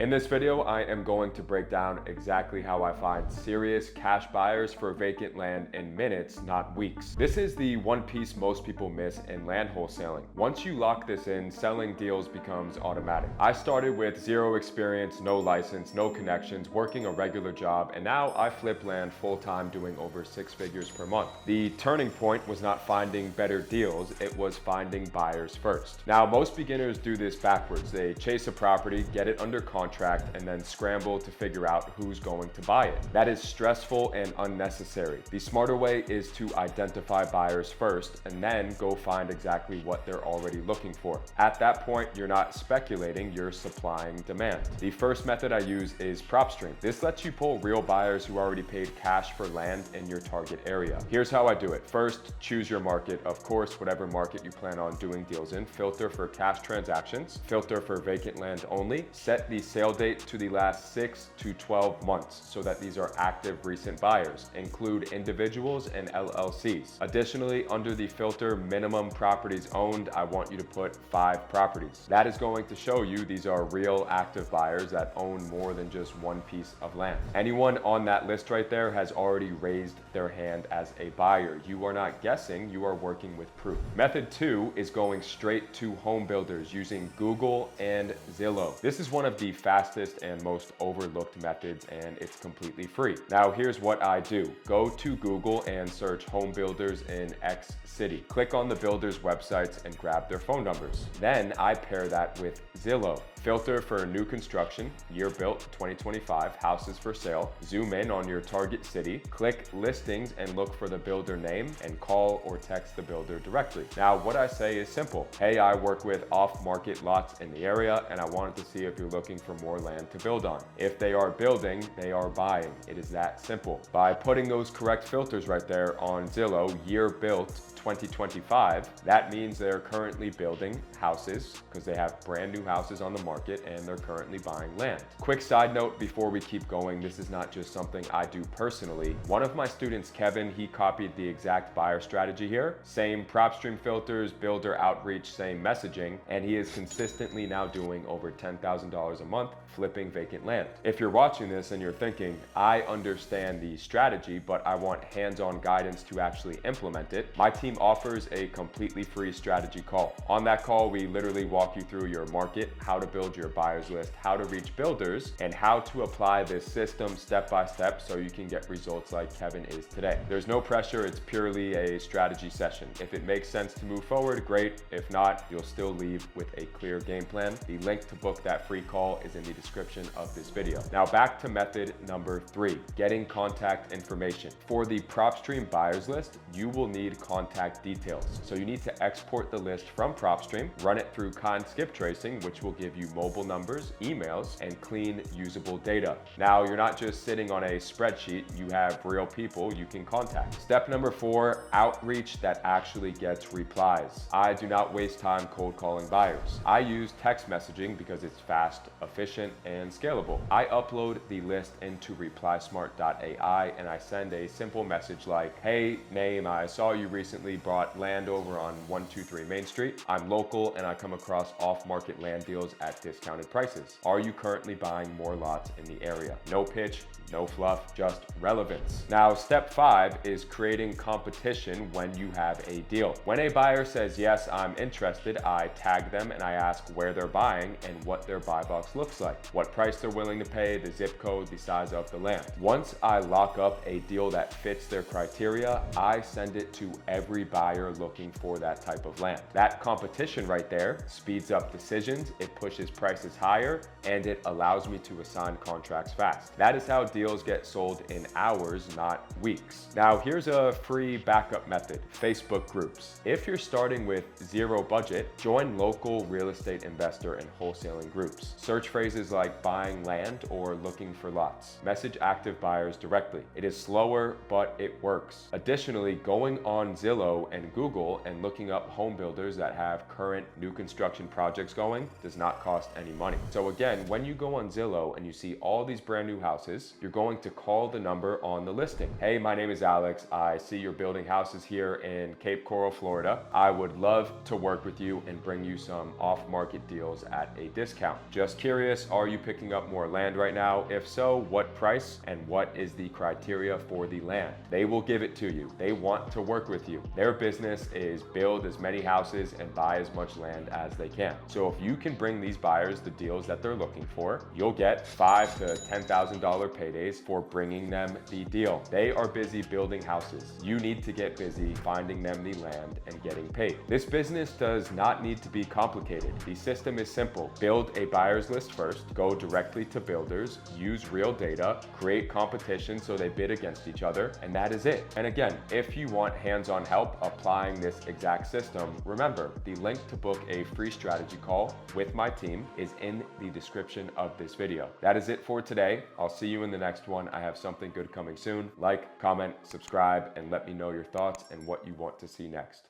In this video, I am going to break down exactly how I find serious cash buyers for vacant land in minutes, not weeks. This is the one piece most people miss in land wholesaling. Once you lock this in, selling deals becomes automatic. I started with zero experience, no license, no connections, working a regular job, and now I flip land full-time doing over 6 figures per month. The turning point was not finding better deals, it was finding buyers first. Now, most beginners do this backwards. They chase a property, get it under contract, and then scramble to figure out who's going to buy it. That is stressful and unnecessary. The smarter way is to identify buyers first and then go find exactly what they're already looking for. At that point, you're not speculating, you're supplying demand. The first method I use is Propstream. This lets you pull real buyers who already paid cash for land in your target area. Here's how I do it. First, choose your market. Of course, whatever market you plan on doing deals in. Filter for cash transactions, filter for vacant land only, set the sale date to the last 6 to 12 months so that these are active recent buyers. Include individuals and LLCs. Additionally, under the filter minimum properties owned, I want you to put 5 properties. That is going to show you these are real active buyers that own more than just one piece of land. Anyone on that list right there has already raised their hand as a buyer. You are not guessing, you are working with proof. Method 2 is going straight to home builders using Google and Zillow. This is one of the fastest and most overlooked methods, and it's completely free. Now here's what I do. Go to Google and search home builders in X city. Click on the builders' websites and grab their phone numbers. Then I pair that with Zillow. Filter for new construction, year built 2025, houses for sale. Zoom in on your target city, click listings and look for the builder name and call or text the builder directly. Now what I say is simple. Hey, I work with off-market lots in the area and I wanted to see if you're looking for more land to build on. If they are building, they are buying. It is that simple. By putting those correct filters right there on Zillow, year built 2025, that means they're currently building houses because they have brand new houses on the market and they're currently buying land. Quick side note before we keep going, this is not just something I do personally. One of my students, Kevin, he copied the exact buyer strategy here. Same Propstream filters, builder outreach, same messaging, and he is consistently now doing over $10,000 a month flipping vacant land. If you're watching this and you're thinking, I understand the strategy, but I want hands-on guidance to actually implement it, my team offers a completely free strategy call. On that call, we literally walk you through your market, how to build your buyers list, how to reach builders, and how to apply this system step by step so you can get results like Kevin is today. There's no pressure, it's purely a strategy session. If it makes sense to move forward, great. If not, you'll still leave with a clear game plan. The link to book that free call is in the description of this video. Now back to method number 3, getting contact information. For the Propstream buyers list, you will need contact details. So you need to export the list from Propstream, run it through Kindskip tracing, which will give you mobile numbers, emails, and clean usable data. Now you're not just sitting on a spreadsheet, you have real people you can contact. Step number 4, outreach that actually gets replies. I do not waste time cold calling buyers. I use text messaging because it's fast, efficient, and scalable. I upload the list into Replysmart.ai and I send a simple message like, hey, name, I saw you recently bought land over on 123 Main Street. I'm local and I come across off-market land deals at discounted prices. Are you currently buying more lots in the area? No pitch, no fluff, just relevance. Now, step 5 is creating competition when you have a deal. When a buyer says, yes, I'm interested, I tag them and I ask where they're buying and what their buy box looks like, what price they're willing to pay, the zip code, the size of the land. Once I lock up a deal that fits their criteria, I send it to every buyer looking for that type of land. That competition right there speeds up decisions, it pushes prices higher, and it allows me to assign contracts fast. That is how deals get sold in hours, not weeks. Now, here's a free backup method, Facebook groups. If you're starting with zero budget, join local real estate investor and wholesaling groups. Search phrases like buying land or looking for lots. Message active buyers directly. It is slower, but it works. Additionally, going on Zillow and Google and looking up home builders that have current new construction projects going does not cost any money. So again, when you go on Zillow and you see all these brand new houses, you're going to call the number on the listing. Hey, my name is Alex. I see you're building houses here in Cape Coral, Florida. I would love to work with you and bring you some off-market deals at a discount. Just curious curious, are you picking up more land right now? If so, what price and what is the criteria for the land? They will give it to you. They want to work with you. Their business is build as many houses and buy as much land as they can. So if you can bring these buyers the deals that they're looking for, you'll get $5,000 to $10,000 paydays for bringing them the deal. They are busy building houses. You need to get busy finding them the land and getting paid. This business does not need to be complicated. The system is simple. Build a buyer's list first, go directly to builders, use real data, create competition so they bid against each other, and that is it. And again, if you want hands-on help applying this exact system, remember, the link to book a free strategy call with my team is in the description of this video. That is it for today. I'll see you in the next one. I have something good coming soon. Like, comment, subscribe, and let me know your thoughts and what you want to see next.